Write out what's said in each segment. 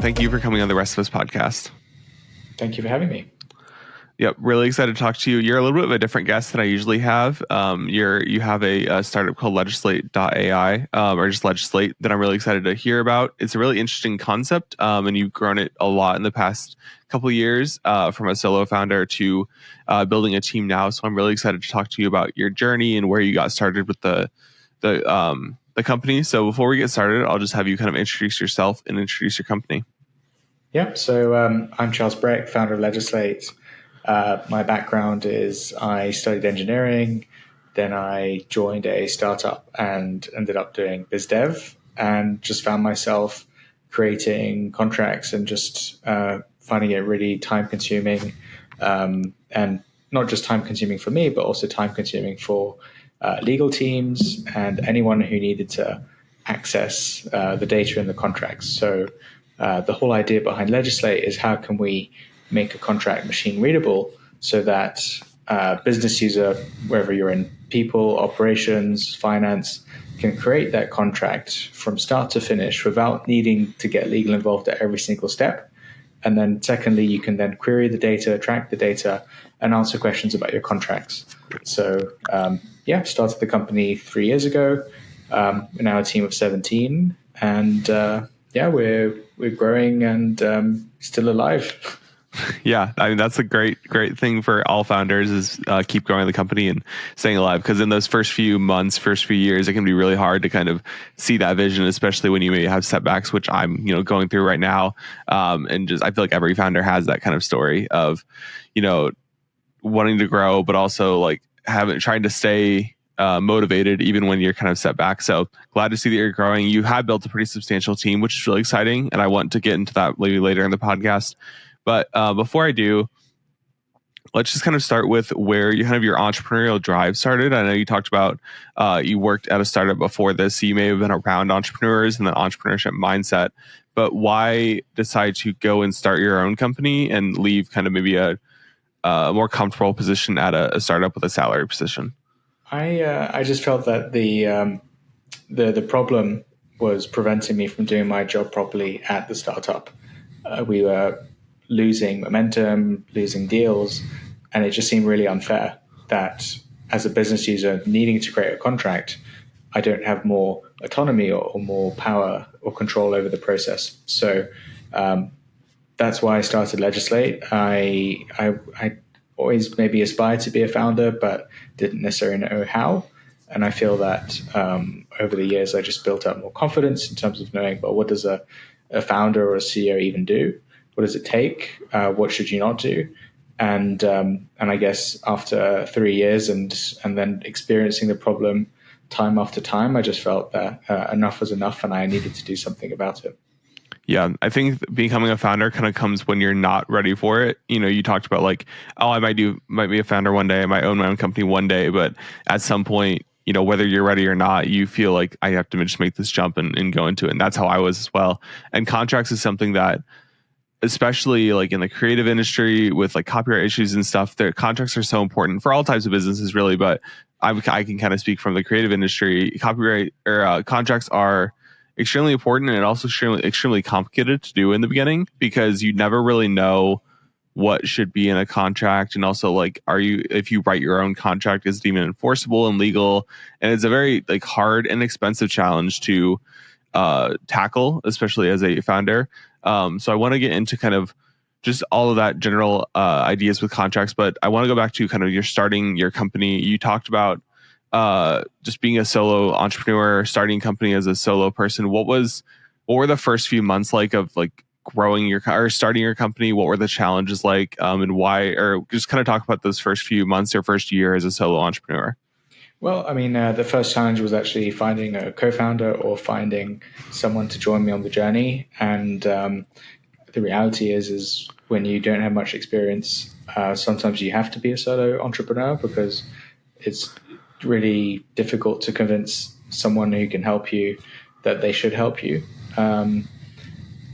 thank you for coming on the Rest of Us podcast. Thank you for having me. Yep, really excited to talk to you. You're a little bit of a different guest than I usually have. You have a startup called Legislate.ai, or just Legislate, that I'm really excited to hear about. It's a really interesting concept, and you've grown it a lot in the past couple of years, from a solo founder to building a team now. So I'm really excited to talk to you about your journey and where you got started with the company. So before we get started, I'll just have you kind of introduce yourself and introduce your company. Yep. So I'm Charles Brecque, founder of Legislate. My background is I studied engineering, then I joined a startup and ended up doing biz dev, and just found myself creating contracts and just finding it really time consuming, and not just time consuming for me, but also time consuming for legal teams and anyone who needed to access the data in the contracts. So the whole idea behind Legislate is how can we make a contract machine readable so that business user, wherever you're in, people, operations, finance, can create that contract from start to finish without needing to get legal involved at every single step. And then secondly, you can then query the data, track the data, and answer questions about your contracts. So started the company 3 years ago. We're now a team of 17, and we're growing and still alive. Yeah, I mean, that's a great thing for all founders is keep growing the company and staying alive. Because in those first few months, first few years, it can be really hard to kind of see that vision, especially when you may have setbacks, which I'm going through right now. And just I feel like every founder has that kind of story of wanting to grow, but also like trying to stay motivated even when you're kind of set back. So glad to see that you're growing. You have built a pretty substantial team, which is really exciting, and I want to get into that maybe later in the podcast. But before I do, let's just kind of start with where you kind of your entrepreneurial drive started. I know you talked about you worked at a startup before this, so you may have been around entrepreneurs and the entrepreneurship mindset. But why decide to go and start your own company and leave kind of maybe a more comfortable position at a startup with a salary position? I just felt that the problem was preventing me from doing my job properly at the startup. We were losing momentum, losing deals, and it just seemed really unfair that as a business user needing to create a contract, I don't have more autonomy or more power or control over the process. So that's why I started Legislate. I always maybe aspired to be a founder, but didn't necessarily know how. And I feel that over the years, I just built up more confidence in terms of knowing, well, what does a founder or a CEO even do? What does it take? What should you not do? And I guess after 3 years and then experiencing the problem time after time, I just felt that enough was enough, and I needed to do something about it. Yeah, I think becoming a founder kind of comes when you're not ready for it. You talked about like, oh, I might be a founder one day, I might own my own company one day, but at some point, whether you're ready or not, you feel like I have to just make this jump and go into it. And that's how I was as well. And contracts is something that, especially like in the creative industry with like copyright issues and stuff, their contracts are so important for all types of businesses really. But I can kind of speak from the creative industry. Copyright or contracts are extremely important, and also extremely complicated to do in the beginning because you never really know what should be in a contract. And also like, if you write your own contract, is it even enforceable and legal? And it's a very like hard and expensive challenge to tackle, especially as a founder. So I want to get into kind of just all of that general ideas with contracts, but I want to go back to kind of your starting your company. You talked about just being a solo entrepreneur, starting a company as a solo person. What were the first few months like of like growing or starting your company? What were the challenges like, and why? Or just kind of talk about those first few months or first year as a solo entrepreneur. Well, I mean, the first challenge was actually finding a co-founder or finding someone to join me on the journey. And the reality is when you don't have much experience, sometimes you have to be a solo entrepreneur because it's really difficult to convince someone who can help you that they should help you.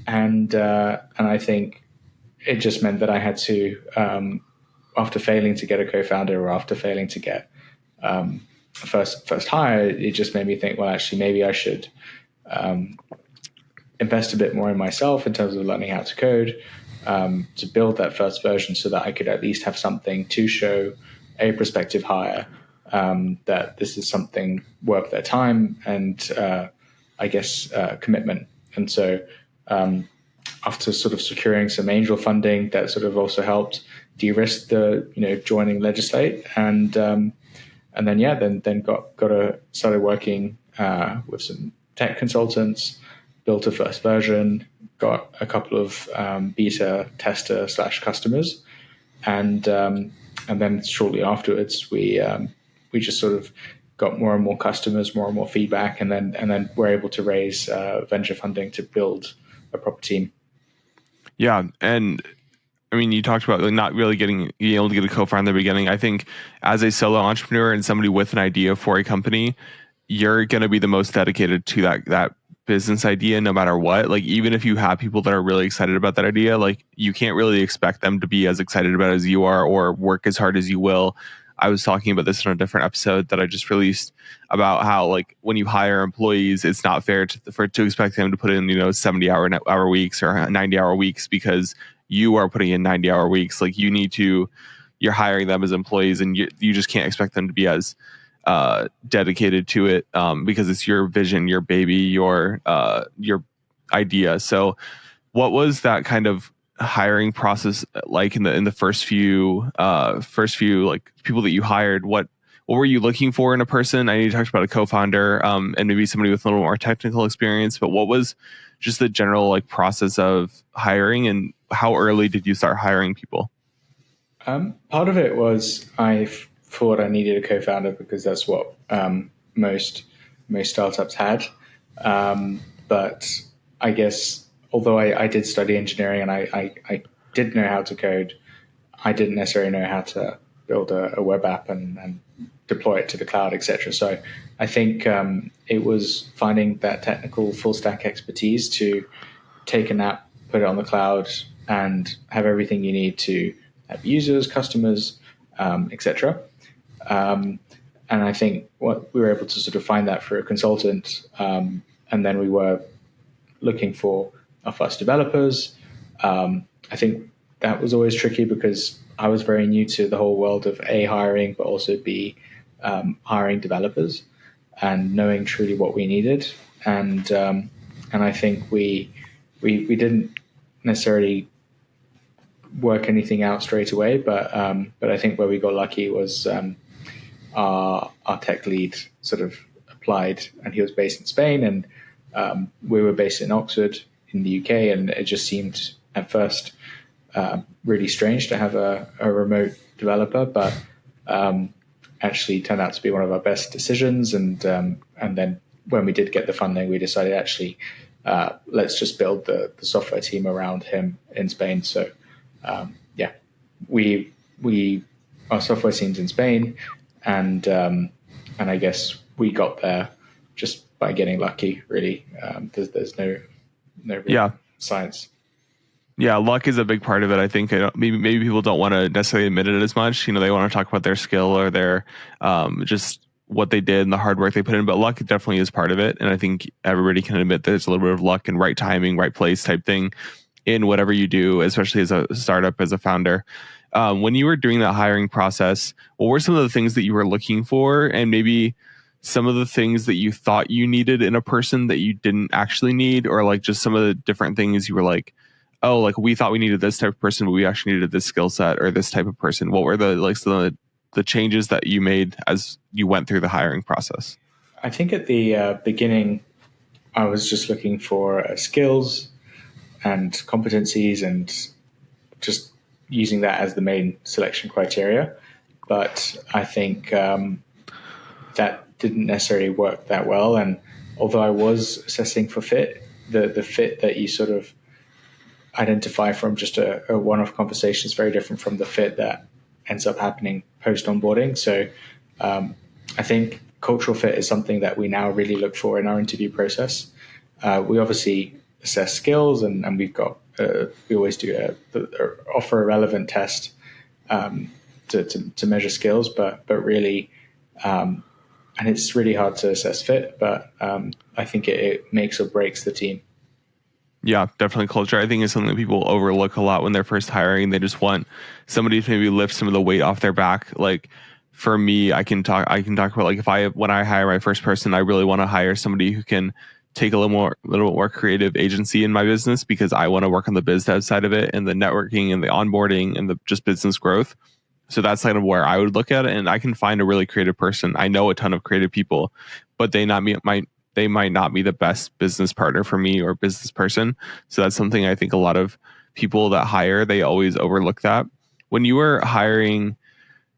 And I think it just meant that I had to, after failing to get a co-founder or after failing to get first hire, it just made me think, well, actually, maybe I should invest a bit more in myself in terms of learning how to code, to build that first version so that I could at least have something to show a prospective hire that this is something worth their time and commitment. And so after sort of securing some angel funding, that sort of also helped de-risk the joining Legislate, and then started working with some tech consultants, built a first version, got a couple of beta tester / customers, and then shortly afterwards we just sort of got more and more customers, more and more feedback, and then we're able to raise venture funding to build a proper team. Yeah, and I mean, you talked about like not really being able to get a co-founder in the beginning. I think as a solo entrepreneur and somebody with an idea for a company, you're going to be the most dedicated to that business idea no matter what. Like, even if you have people that are really excited about that idea, like you can't really expect them to be as excited about it as you are or work as hard as you will. I was talking about this in a different episode that I just released about how, like, when you hire employees, it's not fair to expect them to put in 70-hour weeks or 90-hour weeks, because you are putting in 90-hour weeks. Like, you're hiring them as employees, and you just can't expect them to be as dedicated to it because it's your vision, your baby, your idea. So what was that kind of hiring process like in the first few like people that you hired? What were you looking for in a person? I know you talked about a co-founder and maybe somebody with a little more technical experience, but what was just the general like process of hiring, and how early did you start hiring people? Part of it was I thought I needed a co-founder because that's what most startups had. But I guess although I did study engineering and I did know how to code, I didn't necessarily know how to build a web app and deploy it to the cloud, etc. So I think it was finding that technical full stack expertise to take an app, put it on the cloud, and have everything you need to have users, customers, etc. And I think what we were able to sort of find that for a consultant, and then we were looking for our first developers. I think that was always tricky because I was very new to the whole world of A, hiring, but also B, hiring developers and knowing truly what we needed. And I think we didn't necessarily work anything out straight away, but I think where we got lucky was our tech lead sort of applied, and he was based in Spain, and we were based in Oxford in the UK, and it just seemed at first really strange to have a remote developer, but actually turned out to be one of our best decisions. And then when we did get the funding, we decided actually let's just build the software team around him in Spain. So our software team's in Spain, and I guess we got there just by getting lucky. Really, there's no real science. Yeah, luck is a big part of it. I think maybe people don't want to necessarily admit it as much. They want to talk about their skill or their just what they did and the hard work they put in. But luck definitely is part of it. And I think everybody can admit there's a little bit of luck and right timing, right place type thing in whatever you do, especially as a startup, as a founder. When you were doing that hiring process, what were some of the things that you were looking for, and maybe some of the things that you thought you needed in a person that you didn't actually need, or like just some of the different things you were like, oh, like we thought we needed this type of person, but we actually needed this skill set or this type of person? What were the changes that you made as you went through the hiring process? I think at the beginning, I was just looking for skills and competencies and just using that as the main selection criteria. But I think that didn't necessarily work that well. And although I was assessing for fit, the fit that you sort of identify from just a one-off conversation is very different from the fit that ends up happening post-onboarding. So I think cultural fit is something that we now really look for in our interview process. We obviously assess skills, and we've got we always do offer a relevant test to measure skills, but really, and it's really hard to assess fit. But I think it makes or breaks the team. Yeah, definitely culture. I think is something that people overlook a lot when they're first hiring. They just want somebody to maybe lift some of the weight off their back. Like for me, I can talk about like when I hire my first person, I really want to hire somebody who can take a little bit more creative agency in my business because I want to work on the biz dev side of it and the networking and the onboarding and the just business growth. So that's kind of where I would look at it. And I can find a really creative person. I know a ton of creative people, but they might not be the best business partner for me or business person. So that's something I think a lot of people that hire, they always overlook that. When you were hiring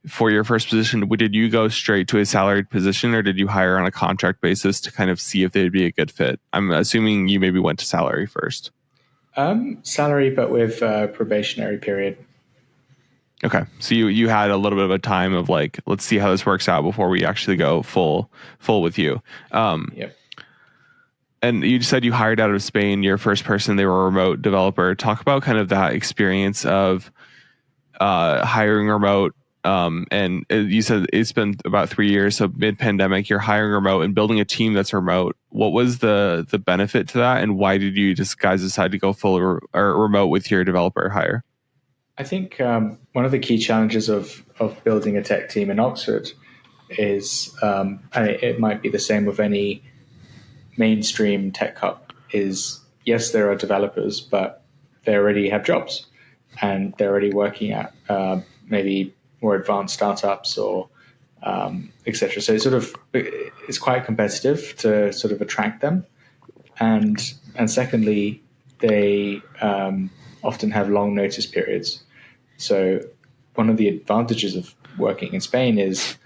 for your first position, did you go straight to a salaried position or did you hire on a contract basis to kind of see if they'd be a good fit? I'm assuming you maybe went to salary first. Salary, but with a probationary period. Okay. So you had a little bit of a time of like, let's see how this works out before we actually go full with you. Yep. And you said you hired out of Spain, your first person, they were a remote developer. Talk about kind of that experience of hiring remote. And you said it's been about 3 years. So mid pandemic, you're hiring remote and building a team that's remote. What was the benefit to that? And why did you guys decide to go full or remote with your developer hire? I think one of the key challenges of building a tech team in Oxford is, and it might be the same with any mainstream tech hub, is yes, there are developers, but they already have jobs and they're already working at maybe more advanced startups or etc. So it's quite competitive to sort of attract them, and secondly, they often have long notice periods. So one of the advantages of working in Spain is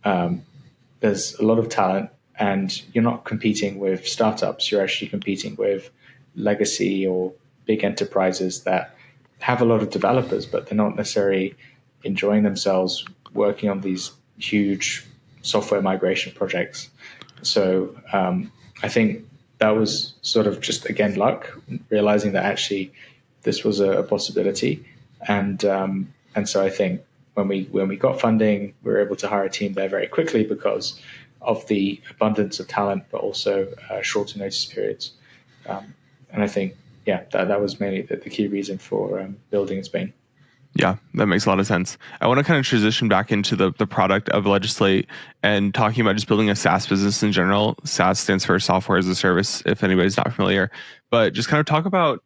there's a lot of talent, and you're not competing with startups. You're actually competing with legacy or big enterprises that have a lot of developers, but they're not necessarily enjoying themselves working on these huge software migration projects. So I think that was sort of just again luck, realizing that actually this was a possibility, and so I think when we got funding, we were able to hire a team there very quickly because of the abundance of talent, but also shorter notice periods. And I think that was mainly the key reason for building in Spain. Yeah, that makes a lot of sense. I want to kind of transition back into the product of Legislate and talking about just building a SaaS business in general. SaaS stands for software as a service, if anybody's not familiar. But just kind of talk about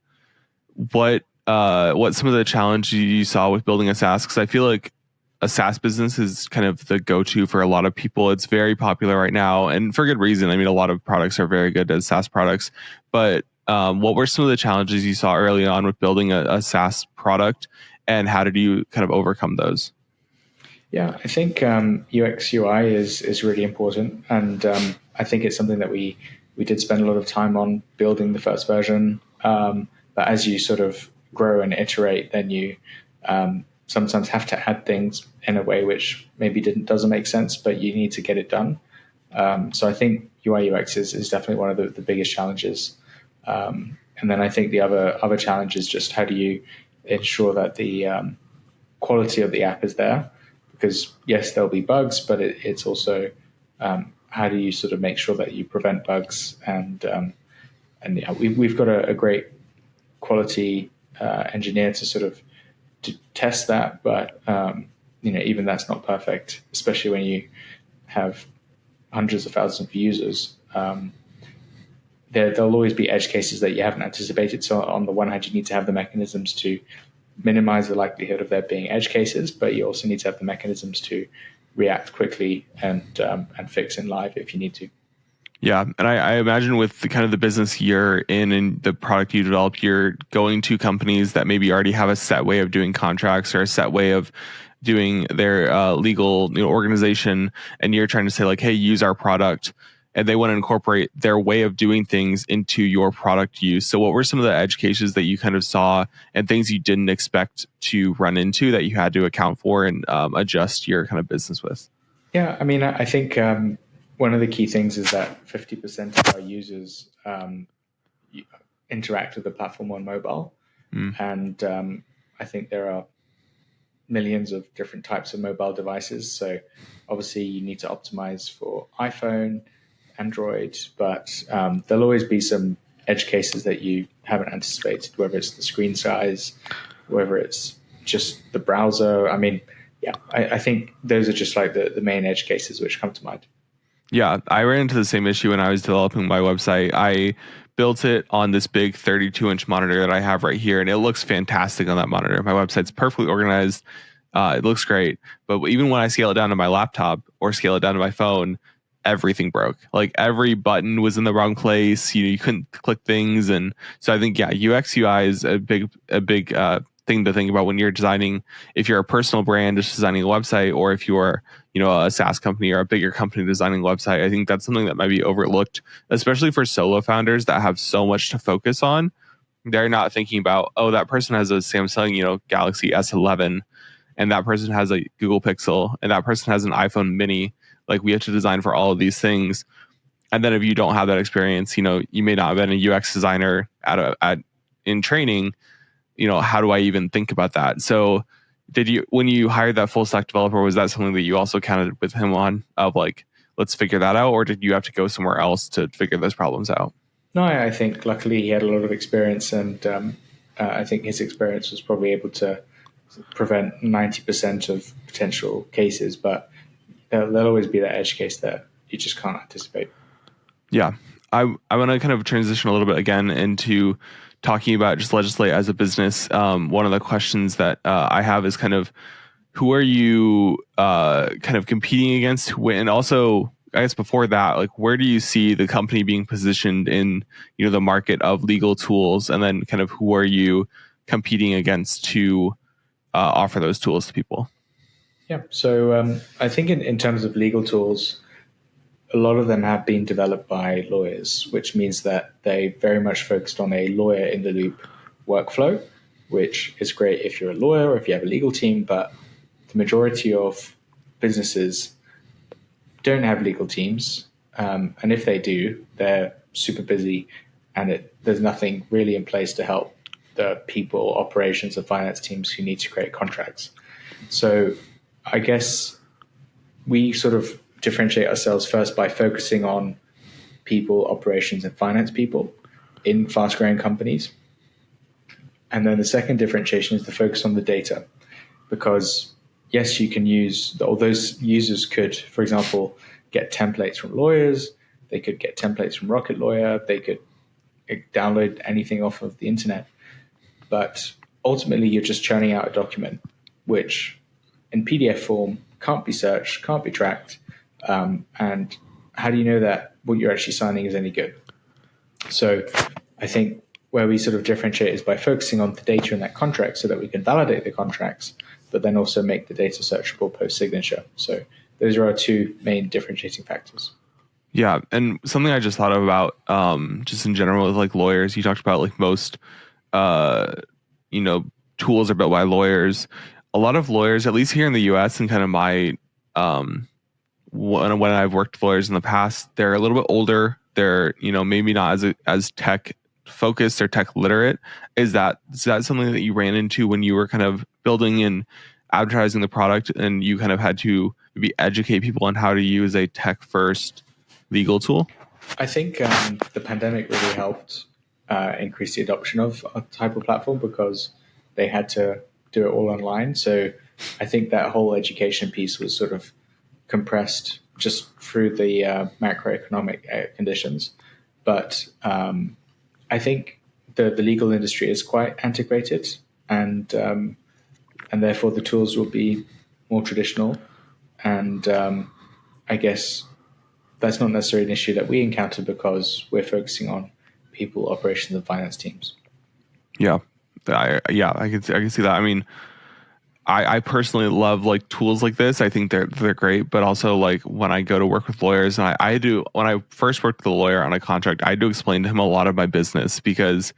what some of the challenges you saw with building a SaaS, because I feel like a SaaS business is kind of the go-to for a lot of people. It's very popular right now, and for good reason. I mean, a lot of products are very good as SaaS products. But what were some of the challenges you saw early on with building a SaaS product, and how did you kind of overcome those? Yeah, I think UX UI is really important, and I think it's something that we did spend a lot of time on building the first version. But as you sort of grow and iterate, then you sometimes have to add things in a way which maybe doesn't make sense, but you need to get it done. So I think UI UX is definitely one of the biggest challenges. And then I think the other challenge is just how do you ensure that the quality of the app is there? Because yes, there'll be bugs, but it's also how do you sort of make sure that you prevent bugs? And yeah, we've got a great quality engineer to sort of to test that, but even that's not perfect, especially when you have hundreds of thousands of users. There'll always be edge cases that you haven't anticipated. So on the one hand, you need to have the mechanisms to minimize the likelihood of there being edge cases, but you also need to have the mechanisms to react quickly and fix in live if you need to. Yeah, and I imagine with the kind of the business you're in and the product you developed, you're going to companies that maybe already have a set way of doing contracts or a set way of doing their legal organization, and you're trying to say like, hey, use our product, and they want to incorporate their way of doing things into your product use. So what were some of the edge cases that you kind of saw and things you didn't expect to run into that you had to account for and adjust your kind of business with? Yeah, I mean, I think one of the key things is that 50% of our users interact with the platform on mobile. And I think there are millions of different types of mobile devices. So obviously you need to optimize for iPhone, Android, but there'll always be some edge cases that you haven't anticipated, whether it's the screen size, whether it's just the browser. I mean, yeah, I think those are just like the main edge cases which come to mind. Yeah, I ran into the same issue when I was developing my website. I built it on this big 32-inch monitor that I have right here, and it looks fantastic on that monitor. My website's perfectly organized. It looks great. But even when I scale it down to my laptop or scale it down to my phone, everything broke. Like every button was in the wrong place. You couldn't click things. And so I think, yeah, UX UI is a big thing to think about when you're designing. If you're a personal brand just designing a website, or if you're a SaaS company or a bigger company designing a website, I think that's something that might be overlooked, especially for solo founders that have so much to focus on. They're not thinking about, oh, that person has a Samsung, Galaxy S11, and that person has a Google Pixel, and that person has an iPhone mini. Like, we have to design for all of these things. And then if you don't have that experience, you may not have been a UX designer in training. How do I even think about that? So when you hired that full stack developer, was that something that you also counted with him on, of like, let's figure that out? Or did you have to go somewhere else to figure those problems out? No, I think luckily he had a lot of experience, and I think his experience was probably able to prevent 90% of potential cases, but there'll always be that edge case that you just can't anticipate. Yeah. I want to kind of transition a little bit again into talking about just Legislate as a business. One of the questions that I have is kind of, who are you kind of competing against? And also, I guess before that, like, where do you see the company being positioned in, the market of legal tools? And then kind of, who are you competing against to offer those tools to people? Yeah. So I think in terms of legal tools, a lot of them have been developed by lawyers, which means that they very much focused on a lawyer in the loop workflow, which is great if you're a lawyer or if you have a legal team, but the majority of businesses don't have legal teams. And if they do, they're super busy, and there's nothing really in place to help the people, operations, and finance teams who need to create contracts. So I guess we sort of differentiate ourselves first by focusing on people, operations, and finance people in fast-growing companies. And then the second differentiation is the focus on the data, because yes, you can those users could, for example, get templates from lawyers, they could get templates from Rocket Lawyer, they could download anything off of the internet. But ultimately, you're just churning out a document, which in PDF form can't be searched, can't be tracked. And how do you know that what you're actually signing is any good? So I think where we sort of differentiate is by focusing on the data in that contract so that we can validate the contracts, but then also make the data searchable post-signature. So those are our two main differentiating factors. Yeah. And something I just thought about, just in general with like lawyers, you talked about like most, tools are built by lawyers. A lot of lawyers, at least here in the US and kind of my, when I've worked with lawyers in the past, they're a little bit older. They're, maybe not as tech focused or tech literate. Is that something that you ran into when you were kind of building and advertising the product, and you kind of had to maybe educate people on how to use a tech first legal tool? I think the pandemic really helped increase the adoption of a type of platform, because they had to do it all online. So I think that whole education piece was sort of compressed just through the macroeconomic conditions. But I think the legal industry is quite antiquated, and therefore the tools will be more traditional. And I guess that's not necessarily an issue that we encounter, because we're focusing on people, operations, and finance teams. Yeah, I can see that. I mean, I personally love like tools like this. I think they're great, but also like when I go to work with lawyers, and I do, when I first worked with a lawyer on a contract, I do explain to him a lot of my business, because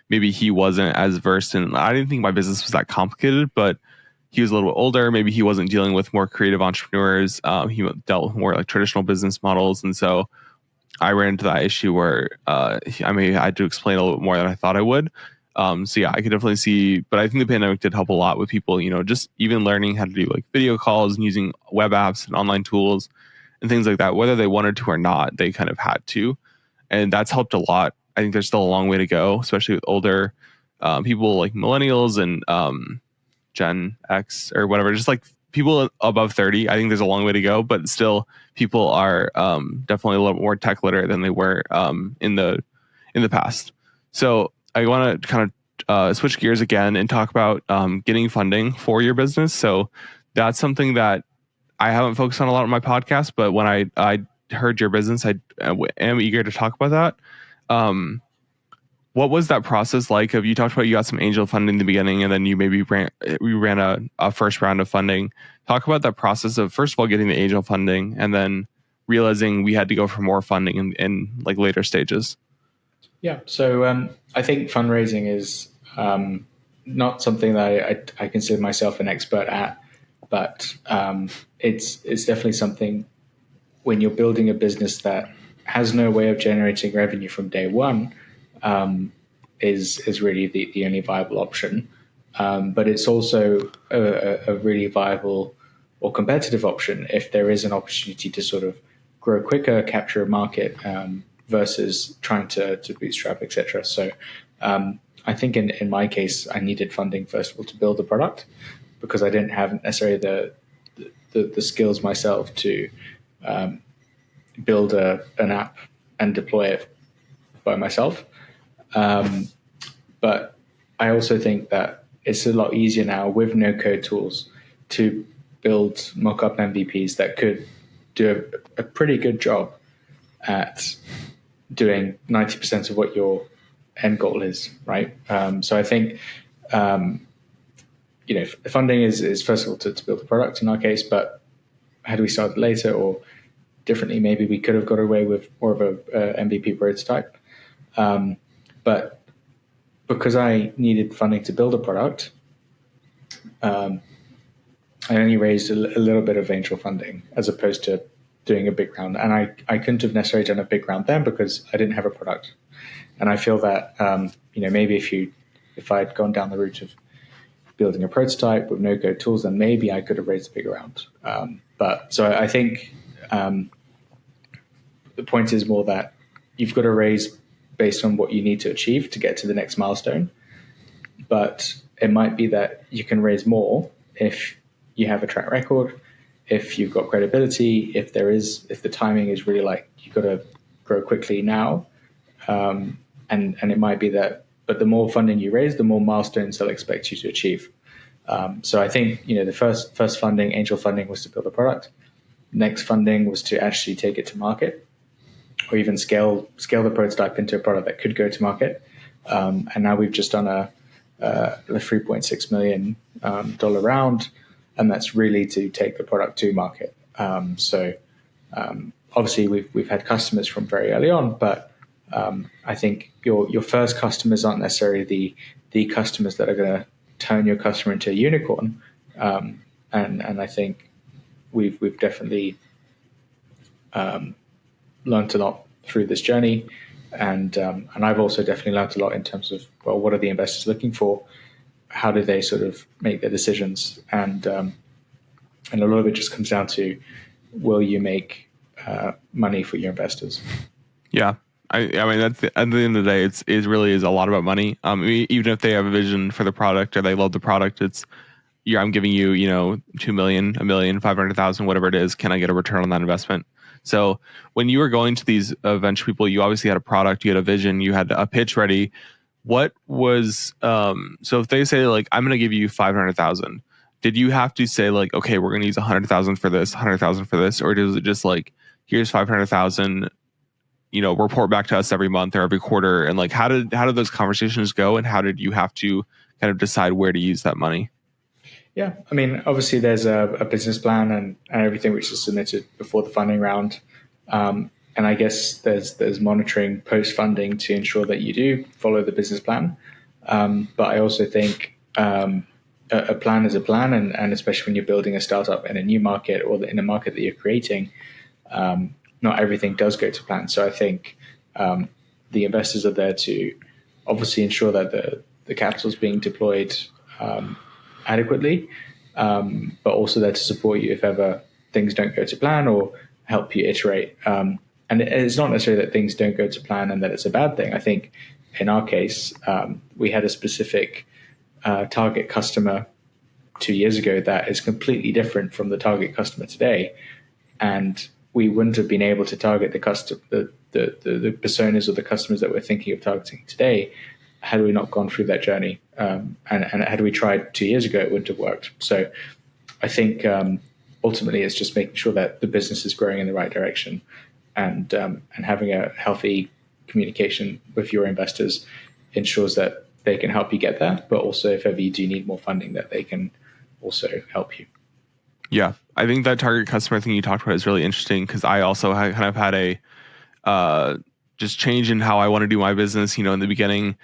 maybe he wasn't as versed in. I didn't think my business was that complicated, but he was a little bit older. Maybe he wasn't dealing with more creative entrepreneurs. He dealt with more like traditional business models, and so I ran into that issue where I had to explain a little bit more than I thought I would. So yeah, I could definitely see, but I think the pandemic did help a lot with people, just even learning how to do like video calls and using web apps and online tools and things like that, whether they wanted to or not, they kind of had to. And that's helped a lot, I think there's still a long way to go, especially with older people like millennials and Gen X or whatever, just like people above 30. I think there's a long way to go, but still people are definitely a little more tech literate than they were in the past. So I want to kind of switch gears again and talk about getting funding for your business. So that's something that I haven't focused on a lot on my podcast, but when I heard your business, I am eager to talk about that. What was that process like? You talked about you got some angel funding in the beginning, and then you maybe ran a first round of funding. Talk about that process of, first of all, getting the angel funding, and then realizing we had to go for more funding in like later stages. Yeah. So I think fundraising is not something that I consider myself an expert at, but it's definitely something when you're building a business that has no way of generating revenue from day one, is really the only viable option. But it's also a really viable or competitive option if there is an opportunity to sort of grow quicker, capture a market, versus trying to bootstrap, etc. So I think in my case, I needed funding, first of all, to build a product because I didn't have necessarily the skills myself to build an app and deploy it by myself. But I also think that it's a lot easier now with no-code tools to build mock-up MVPs that could do a pretty good job at doing 90% of what your end goal is, right? So I think, funding is first of all to build a product in our case, but had we started later or differently, maybe we could have got away with more of a MVP prototype. But because I needed funding to build a product, I only raised a little bit of angel funding as opposed to doing a big round. And I couldn't have necessarily done a big round then because I didn't have a product. And I feel that, maybe if I'd gone down the route of building a prototype with no-code tools, then maybe I could have raised a bigger round. But so I think the point is more that you've got to raise based on what you need to achieve to get to the next milestone. But it might be that you can raise more if you have a track record, if you've got credibility, if the timing is really like you've got to grow quickly now. And it might be that, but the more funding you raise, the more milestones they'll expect you to achieve. So I think, the first funding, angel funding, was to build a product. Next funding was to actually take it to market, or even scale the prototype into a product that could go to market. And now we've just done a $3.6 million round, and that's really to take the product to market. So obviously we've had customers from very early on, but I think your first customers aren't necessarily the customers that are going to turn your customer into a unicorn. And I think we've definitely learned a lot through this journey, and I've also definitely learned a lot in terms of, well, what are the investors looking for? How do they sort of make their decisions? And a lot of it just comes down to, will you make money for your investors? Yeah. I mean, that's at the end of the day, it really is a lot about money. Even if they have a vision for the product or they love the product, I'm giving you, $2 million, $1 million, 500,000, whatever it is. Can I get a return on that investment? So when you were going to these venture people, you obviously had a product, you had a vision, you had a pitch ready. What was, so if they say like, I'm going to give you 500,000, did you have to say like, okay, we're going to use 100,000 for this, 100,000 for this? Or is it just like, here's 500,000, report back to us every month or every quarter? And like, how did those conversations go? And how did you have to kind of decide where to use that money? Yeah, I mean, obviously there's a business plan and everything which is submitted before the funding round. And I guess there's monitoring post-funding to ensure that you do follow the business plan. But I also think a plan is a plan, and especially when you're building a startup in a new market or in a market that you're creating, not everything does go to plan. So I think the investors are there to obviously ensure that the capital is being deployed adequately, but also there to support you if ever things don't go to plan or help you iterate. and it's not necessarily that things don't go to plan and that it's a bad thing. I think in our case, we had a specific target customer 2 years ago that is completely different from the target customer today, and we wouldn't have been able to target the personas or the customers that we're thinking of targeting today had we not gone through that journey. And had we tried 2 years ago, it wouldn't have worked. So I think ultimately it's just making sure that the business is growing in the right direction, and having a healthy communication with your investors ensures that they can help you get there, but also if ever you do need more funding, that they can also help you. Yeah, I think that target customer thing you talked about is really interesting, because I also kind of had a just change in how I want to do my business. In the beginning,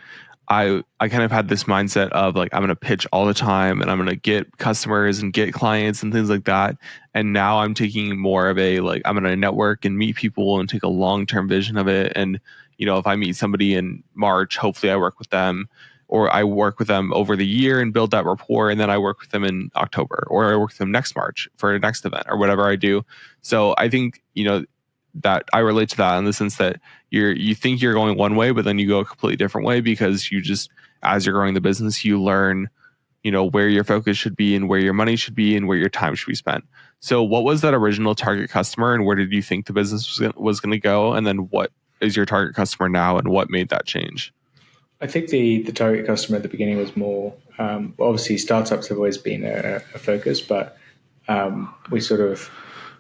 I kind of had this mindset of like, I'm going to pitch all the time and I'm going to get customers and get clients and things like that. And now I'm taking more of a, like, I'm going to network and meet people and take a long-term vision of it. And, if I meet somebody in March, hopefully I work with them, or I work with them over the year and build that rapport. And then I work with them in October, or I work with them next March for a next event, or whatever I do. So I think, that I relate to that in the sense that you think you're going one way, but then you go a completely different way, because you just, as you're growing the business, you learn, where your focus should be and where your money should be and where your time should be spent. So what was that original target customer, and where did you think the business was going to go? And then what is your target customer now, and what made that change? I think the target customer at the beginning was more, obviously startups have always been a focus, but we sort of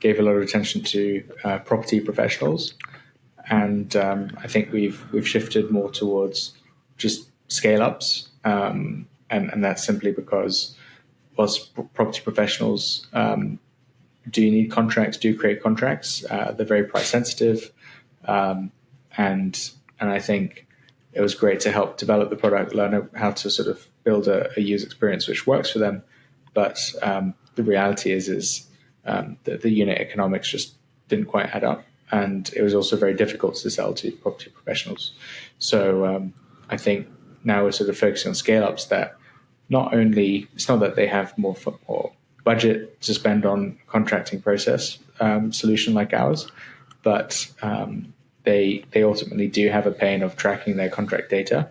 gave a lot of attention to property professionals, and I think we've shifted more towards just scale ups, and that's simply because whilst property professionals do need contracts, do create contracts, they're very price sensitive, and I think it was great to help develop the product, learn how to sort of build a user experience which works for them. But the reality is that the unit economics just didn't quite add up. And it was also very difficult to sell to property professionals. So I think now we're sort of focusing on scale-ups that it's not that they have more budget to spend on a contracting process solution like ours, but they ultimately do have a pain of tracking their contract data,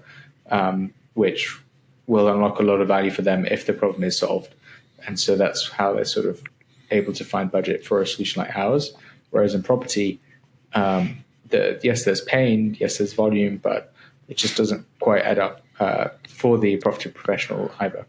which will unlock a lot of value for them if the problem is solved. And so that's how they're sort of able to find budget for a solution like ours. Whereas in property, yes, there's pain, yes, there's volume, but it just doesn't quite add up for the property professional either.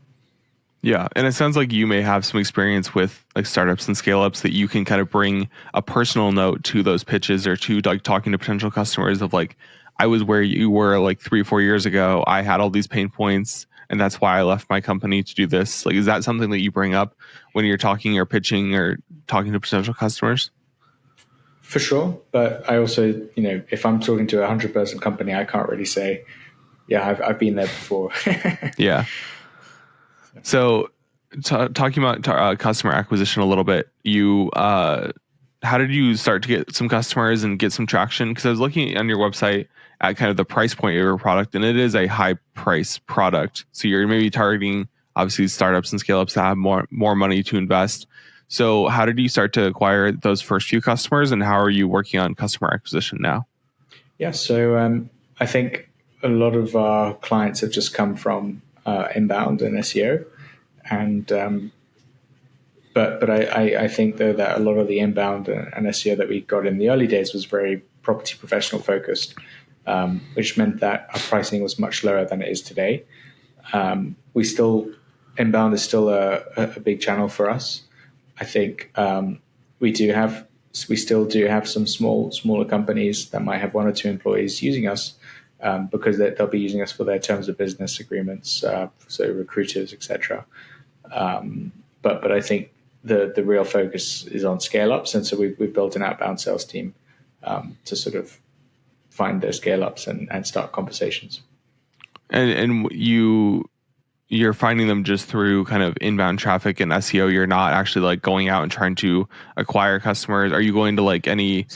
Yeah. And it sounds like you may have some experience with like startups and scale ups that you can kind of bring a personal note to those pitches, or to like talking to potential customers of like, I was where you were like 3-4 years ago. I had all these pain points, and that's why I left my company to do this. Like, is that something that you bring up when you're talking or pitching or talking to potential customers? For sure. But I also, if I'm talking to a 100-person company, I can't really say, yeah, I've been there before. Yeah. So talking about customer acquisition a little bit, how did you start to get some customers and get some traction? Because I was looking on your website at kind of the price point of your product, and it is a high price product. So you're maybe targeting obviously startups and scale ups that have more money to invest. So how did you start to acquire those first few customers, and how are you working on customer acquisition now? Yeah, so I think a lot of our clients have just come from inbound and SEO, and but I think though that a lot of the inbound and SEO that we got in the early days was very property professional focused, which meant that our pricing was much lower than it is today. Inbound is still a big channel for us. I think we still do have some smaller companies that might have 1 or 2 employees using us, because they'll be using us for their terms of business agreements, so recruiters, etc. But I think the real focus is on scale ups, and so we've built an outbound sales team to sort of find those scale ups and start conversations. And you're finding them just through kind of inbound traffic and SEO. You're not actually like going out and trying to acquire customers. Are you going to like any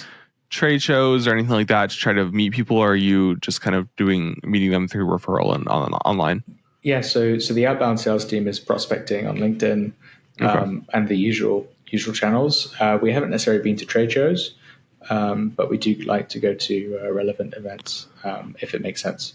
trade shows or anything like that to try to meet people, or are you just kind of meeting them through referral and online? Yeah, so the outbound sales team is prospecting on LinkedIn, and the usual channels. We haven't necessarily been to trade shows, but we do like to go to relevant events if it makes sense.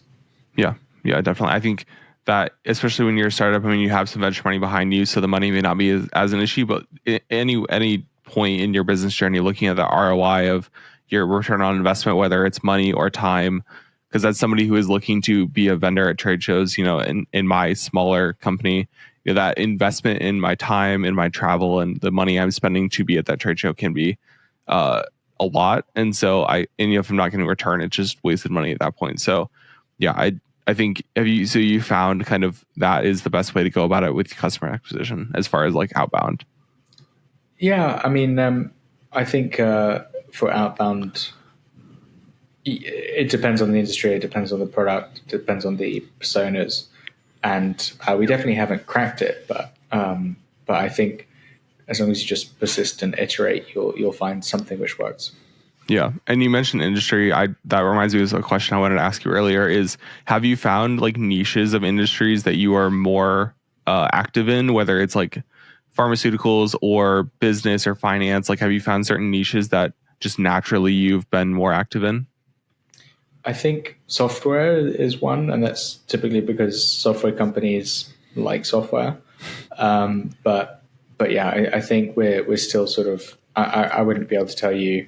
Yeah, definitely. I think that especially when you're a startup, I mean, you have some venture money behind you, so the money may not be as an issue, but any point in your business journey, looking at the ROI of your return on investment, whether it's money or time, because that's somebody who is looking to be a vendor at trade shows, in my smaller company, that investment in my time, in my travel, and the money I'm spending to be at that trade show can be a lot. And so if I'm not getting a return, it's just wasted money at that point. So yeah, I think you found kind of that is the best way to go about it with customer acquisition as far as like outbound. Yeah, I mean, I think for outbound, it depends on the industry, it depends on the product, it depends on the personas, and we definitely haven't cracked it. But I think as long as you just persist and iterate, you'll find something which works. Yeah. And you mentioned industry. That reminds me of a question I wanted to ask you earlier is, have you found like niches of industries that you are more active in, whether it's like pharmaceuticals or business or finance? Like, have you found certain niches that just naturally you've been more active in? I think software is one, and that's typically because software companies like software. But yeah, I think we're still sort of, I wouldn't be able to tell you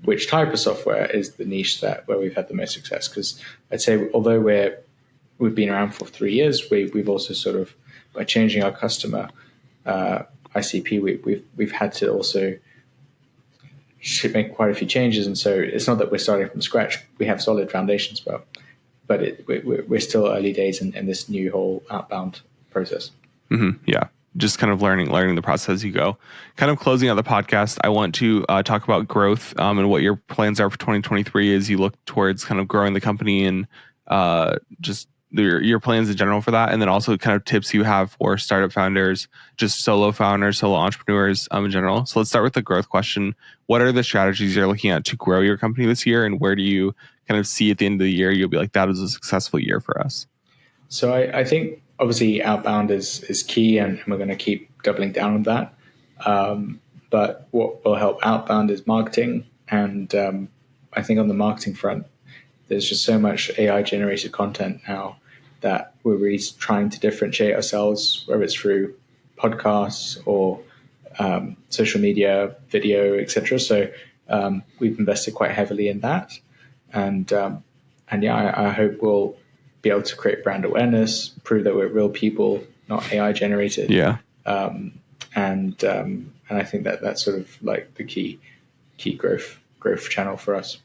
which type of software is the niche where we've had the most success. Because I'd say, although we've been around for 3 years, we've also sort of, by changing our customer ICP, we've had to also make quite a few changes. And so it's not that we're starting from scratch. We have solid foundations, but we're still early days in this new whole outbound process. Mm-hmm. Yeah. Just kind of learning the process as you go. Kind of closing out the podcast, I want to talk about growth and what your plans are for 2023 as you look towards kind of growing the company and just your plans in general for that. And then also kind of tips you have for startup founders, just solo founders, solo entrepreneurs in general. So let's start with the growth question. What are the strategies you're looking at to grow your company this year? And where do you kind of see at the end of the year, you'll be like, that was a successful year for us? So I think obviously outbound is key, and we're going to keep doubling down on that. But what will help outbound is marketing. And I think on the marketing front, there's just so much AI generated content now that we're really trying to differentiate ourselves, whether it's through podcasts or social media, video, etc. So we've invested quite heavily in that. And yeah, I hope we'll be able to create brand awareness, prove that we're real people, not AI generated. Yeah. And I think that's sort of like the key growth channel for us.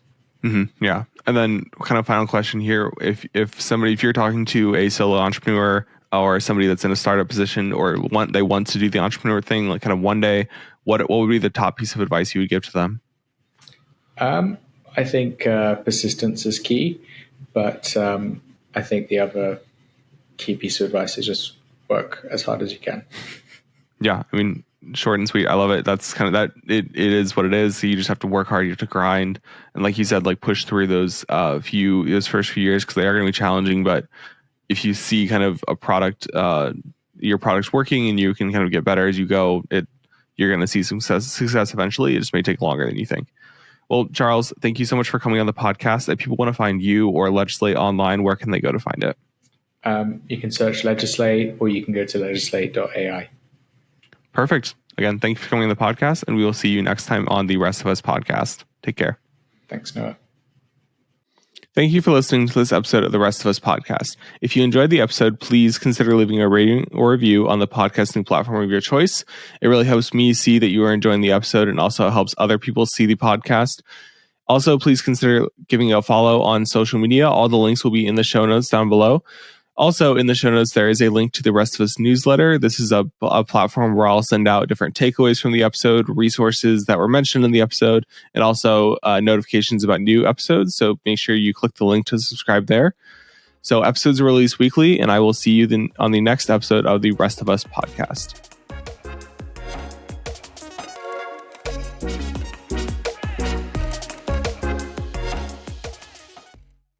Mm-hmm. Yeah. And then kind of final question here. If you're talking to a solo entrepreneur or somebody that's in a startup position or they want to do the entrepreneur thing, like kind of one day, what would be the top piece of advice you would give to them? I think persistence is key, but I think the other key piece of advice is just work as hard as you can. Yeah. I mean, short and sweet. I love it. That's kind of that. It is what it is. So you just have to work hard. You have to grind. And like you said, like push through those first few years because they are going to be challenging. But if you see kind of a product, your product's working and you can kind of get better as you go, you're going to see some success eventually. It just may take longer than you think. Well, Charles, thank you so much for coming on the podcast. If people want to find you or Legislate online, where can they go to find it? You can search Legislate, or you can go to legislate.ai. Perfect. Again, thank you for coming on the podcast, and we will see you next time on the Rest of Us podcast. Take care. Thanks, Noah. Thank you for listening to this episode of the Rest of Us podcast. If you enjoyed the episode, please consider leaving a rating or review on the podcasting platform of your choice. It really helps me see that you are enjoying the episode and also helps other people see the podcast. Also, please consider giving a follow on social media. All the links will be in the show notes down below. Also, in the show notes, there is a link to the Rest of Us newsletter. This is a platform where I'll send out different takeaways from the episode, resources that were mentioned in the episode, and also notifications about new episodes. So make sure you click the link to subscribe there. So episodes are released weekly, and I will see you then on the next episode of the Rest of Us podcast.